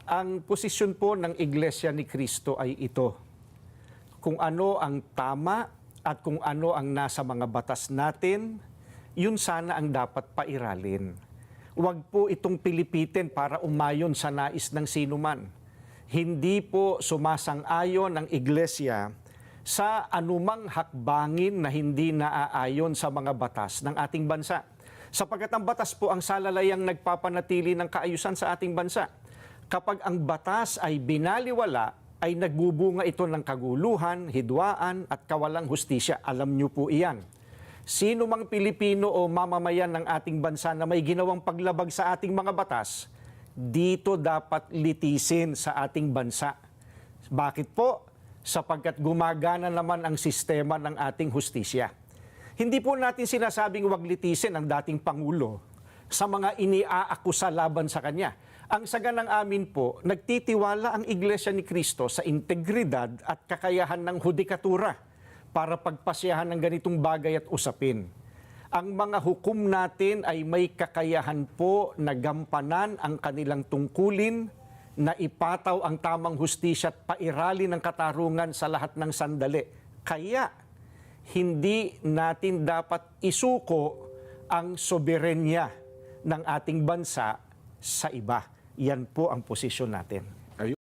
Ang posisyon po ng Iglesia ni Cristo ay ito. Kung ano ang tama at kung ano ang nasa mga batas natin, yun sana ang dapat pairalin. Huwag po itong pilipitin para umayon sa nais ng sinuman. Hindi po sumasang-ayon ang Iglesia sa anumang hakbangin na hindi naaayon sa mga batas ng ating bansa. Sapagkat ang batas po ang salalayang nagpapanatili ng kaayusan sa ating bansa. Kapag ang batas ay binaliwala, ay nagbubunga ito ng kaguluhan, hidwaan at kawalang hustisya. Alam niyo po iyan. Sino mang Pilipino o mamamayan ng ating bansa na may ginawang paglabag sa ating mga batas, dito dapat litisin sa ating bansa. Bakit po? Sapagkat gumagana naman ang sistema ng ating hustisya. Hindi po natin sinasabing wag litisin ang dating Pangulo sa mga iniaakusa laban sa kanya. Ang saganang amin po, nagtitiwala ang Iglesia ni Cristo sa integridad at kakayahan ng hudikatura para pagpasyahan ng ganitong bagay at usapin. Ang mga hukom natin ay may kakayahan po na gampanan ang kanilang tungkulin, na ipataw ang tamang hustisya at pairali ng katarungan sa lahat ng sandali. Kaya, hindi natin dapat isuko ang soberenya ng ating bansa sa iba. Yan po ang posisyon natin.